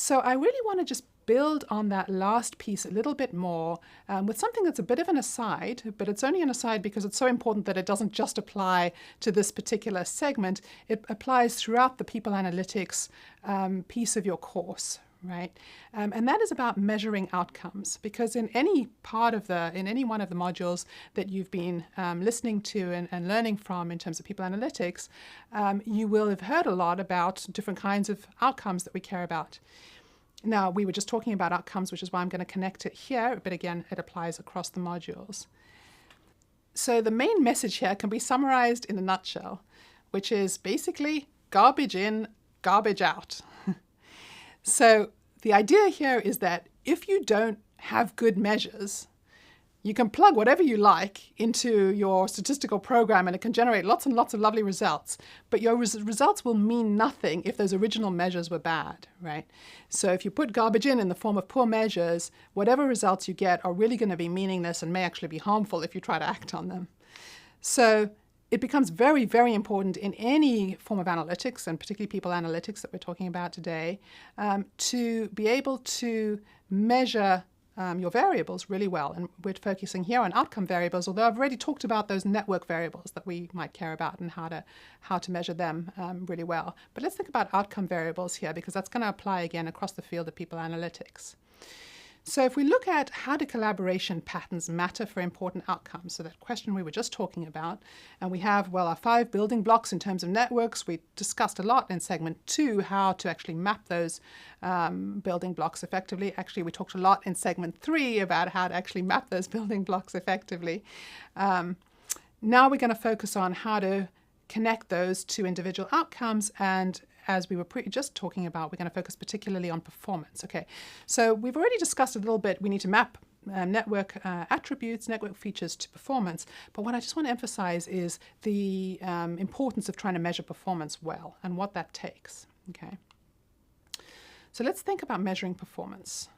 So I really want to just build on that last piece a little bit more with something that's a bit of an aside, but it's only an aside because it's so important that it doesn't just apply to this particular segment. It applies throughout the people analytics piece of your course, right? And that is about measuring outcomes, because in any one of the modules that you've been listening to and learning from in terms of people analytics, you will have heard a lot about different kinds of outcomes that we care about. Now, we were just talking about outcomes, which is why I'm going to connect it here, but again, it applies across the modules. So the main message here can be summarized in a nutshell, which is basically garbage in, garbage out. So the idea here is that if you don't have good measures, you can plug whatever you like into your statistical program and it can generate lots and lots of lovely results, but your results will mean nothing if those original measures were bad, right? So if you put garbage in the form of poor measures, whatever results you get are really going to be meaningless and may actually be harmful if you try to act on them. So it becomes very, very important in any form of analytics, and particularly people analytics that we're talking about today, to be able to measure your variables really well. And we're focusing here on outcome variables, although I've already talked about those network variables that we might care about and how to measure them really well. But let's think about outcome variables here, because that's going to apply again across the field of people analytics. So if we look at how do collaboration patterns matter for important outcomes, so that question we were just talking about, and we have, well, our 5 building blocks in terms of networks. We discussed a lot in segment 2 how to actually map those building blocks effectively. Actually, we talked a lot in segment 3 about how to actually map those building blocks effectively. Now we're going to focus on how to connect those to individual outcomes, and as we were just talking about, we're going to focus particularly on performance. Okay, so we've already discussed a little bit. We need to map network attributes, network features to performance. But what I just want to emphasize is the importance of trying to measure performance well and what that takes. Okay, so let's think about measuring performance.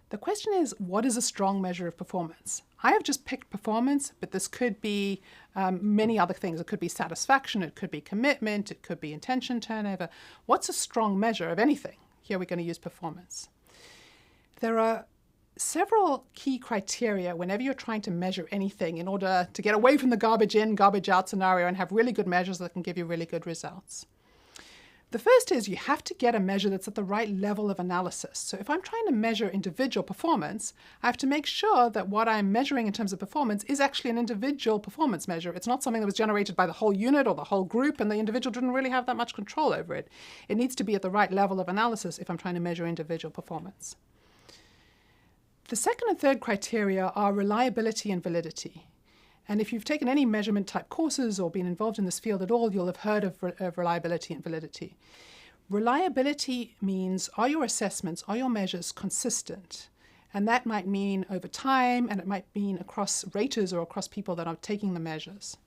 The question is, what is a strong measure of performance? I have just picked performance, but this could be many other things. It could be satisfaction, it could be commitment, it could be intention turnover. What's a strong measure of anything? Here we're going to use performance. There are several key criteria whenever you're trying to measure anything in order to get away from the garbage in, garbage out scenario and have really good measures that can give you really good results. The first is you have to get a measure that's at the right level of analysis. So if I'm trying to measure individual performance, I have to make sure that what I'm measuring in terms of performance is actually an individual performance measure. It's not something that was generated by the whole unit or the whole group and the individual didn't really have that much control over it. It needs to be at the right level of analysis if I'm trying to measure individual performance. The second and third criteria are reliability and validity. And if you've taken any measurement type courses or been involved in this field at all, you'll have heard of reliability and validity. Reliability means, are your assessments, are your measures consistent? And that might mean over time, and it might mean across raters or across people that are taking the measures.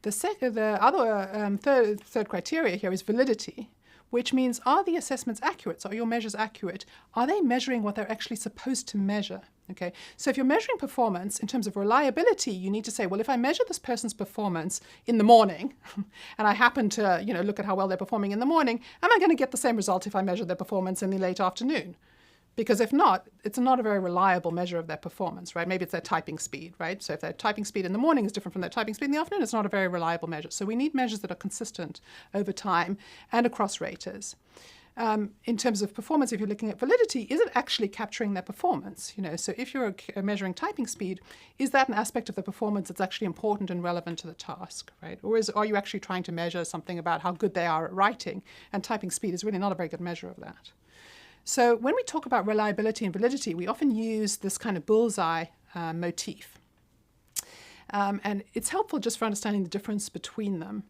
The other third criteria here is validity, which means, are the assessments accurate? So are your measures accurate? Are they measuring what they're actually supposed to measure? Okay, so if you're measuring performance in terms of reliability, you need to say, well, if I measure this person's performance in the morning, and I happen to, look at how well they're performing in the morning, am I going to get the same result if I measure their performance in the late afternoon? Because if not, it's not a very reliable measure of their performance, right? Maybe it's their typing speed, right? So if their typing speed in the morning is different from their typing speed in the afternoon, it's not a very reliable measure. So we need measures that are consistent over time and across raters. In terms of performance, if you're looking at validity, is it actually capturing their performance? So if you're measuring typing speed, is that an aspect of the performance that's actually important and relevant to the task, right? Or are you actually trying to measure something about how good they are at writing? And typing speed is really not a very good measure of that. So when we talk about reliability and validity, we often use this kind of bullseye motif. And it's helpful just for understanding the difference between them.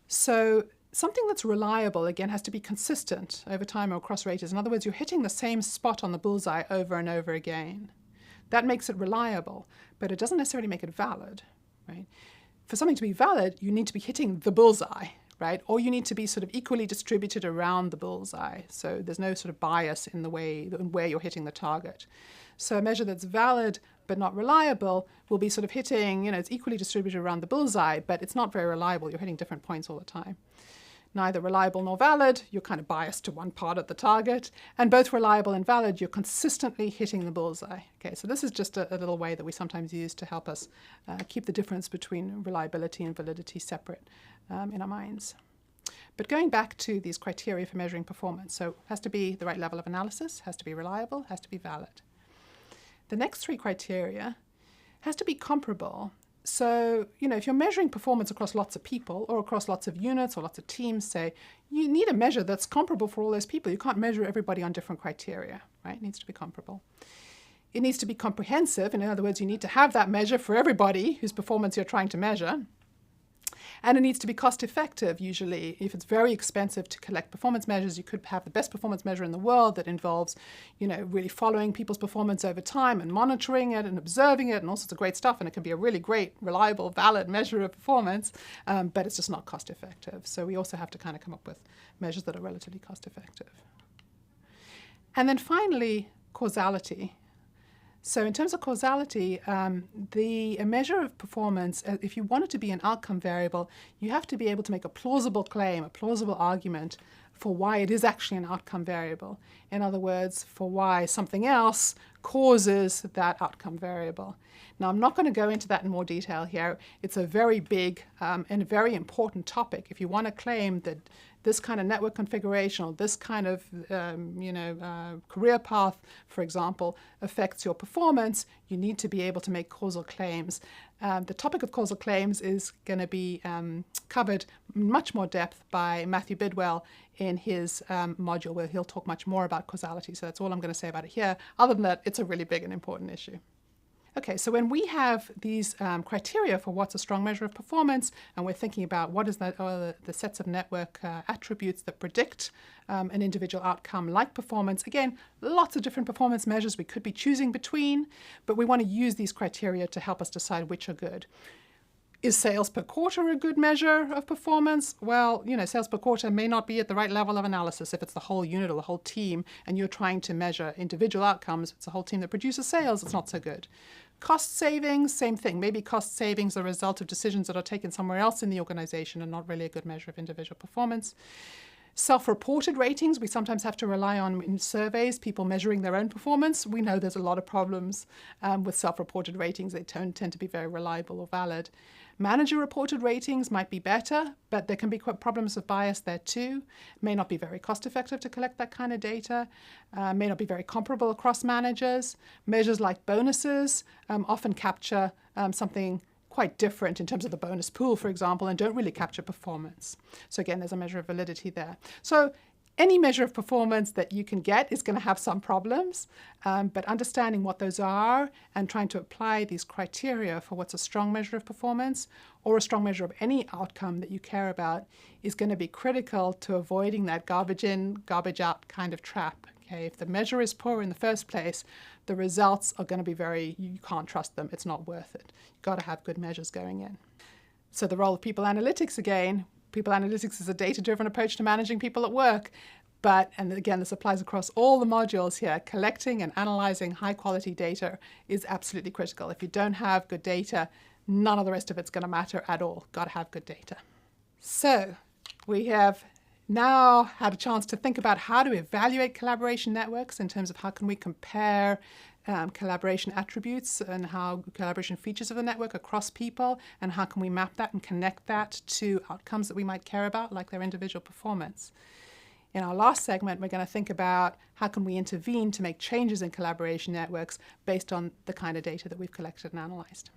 So something that's reliable, again, has to be consistent over time or across raters. In other words, you're hitting the same spot on the bullseye over and over again. That makes it reliable, but it doesn't necessarily make it valid, right? For something to be valid, you need to be hitting the bullseye, right? Or you need to be sort of equally distributed around the bullseye. So there's no sort of bias in the way where you're hitting the target. So a measure that's valid but not reliable will be sort of hitting, it's equally distributed around the bullseye, but it's not very reliable. You're hitting different points all the time. neither reliable nor valid, you're kind of biased to one part of the target, and both reliable and valid, you're consistently hitting the bullseye. Okay, so this is just a little way that we sometimes use to help us keep the difference between reliability and validity separate in our minds. But going back to these criteria for measuring performance, so it has to be the right level of analysis, has to be reliable, has to be valid. The next three criteria has to be comparable. So, if you're measuring performance across lots of people or across lots of units or lots of teams, say, you need a measure that's comparable for all those people. You can't measure everybody on different criteria, right? It needs to be comparable. It needs to be comprehensive. In other words, you need to have that measure for everybody whose performance you're trying to measure. And it needs to be cost effective, usually. If it's very expensive to collect performance measures, you could have the best performance measure in the world that involves, really following people's performance over time and monitoring it and observing it and all sorts of great stuff. And it can be a really great, reliable, valid measure of performance, but it's just not cost effective. So we also have to kind of come up with measures that are relatively cost effective. And then finally, causality. So in terms of causality, a measure of performance, if you want it to be an outcome variable, you have to be able to make a plausible claim, a plausible argument for why it is actually an outcome variable. In other words, for why something else causes that outcome variable. Now, I'm not going to go into that in more detail here. It's a very big and a very important topic. If you want to claim that this kind of network configuration or this kind of career path, for example, affects your performance, you need to be able to make causal claims. The topic of causal claims is going to be covered in much more depth by Matthew Bidwell in his module, where he'll talk much more about causality. So that's all I'm going to say about it here. Other than that, it's a really big and important issue. Okay, so when we have these criteria for what's a strong measure of performance, and we're thinking about what is the sets of network attributes that predict an individual outcome like performance, again, lots of different performance measures we could be choosing between, but we want to use these criteria to help us decide which are good. Is sales per quarter a good measure of performance? Well, sales per quarter may not be at the right level of analysis if it's the whole unit or the whole team and you're trying to measure individual outcomes. If it's a whole team that produces sales, it's not so good. Cost savings, same thing. Maybe cost savings are a result of decisions that are taken somewhere else in the organization and not really a good measure of individual performance. Self-reported ratings, we sometimes have to rely on in surveys, people measuring their own performance. We know there's a lot of problems with self-reported ratings. They tend to be very reliable or valid. Manager-reported ratings might be better, but there can be problems of bias there too. May not be very cost-effective to collect that kind of data. May not be very comparable across managers. Measures like bonuses often capture something quite different in terms of the bonus pool, for example, and don't really capture performance. So again, there's a measure of validity there. So any measure of performance that you can get is going to have some problems, but understanding what those are and trying to apply these criteria for what's a strong measure of performance or a strong measure of any outcome that you care about is going to be critical to avoiding that garbage in, garbage out kind of trap. Okay, if the measure is poor in the first place, the results are going to be you can't trust them. It's not worth it. You've got to have good measures going in. So the role of people analytics again. People analytics is a data-driven approach to managing people at work. And again, this applies across all the modules here. Collecting and analyzing high-quality data is absolutely critical. If you don't have good data, none of the rest of it's going to matter at all. Got to have good data. So we have now had a chance to think about how to evaluate collaboration networks in terms of how can we compare collaboration attributes and how collaboration features of the network across people, and how can we map that and connect that to outcomes that we might care about, like their individual performance. In our last segment, we're going to think about how can we intervene to make changes in collaboration networks based on the kind of data that we've collected and analyzed.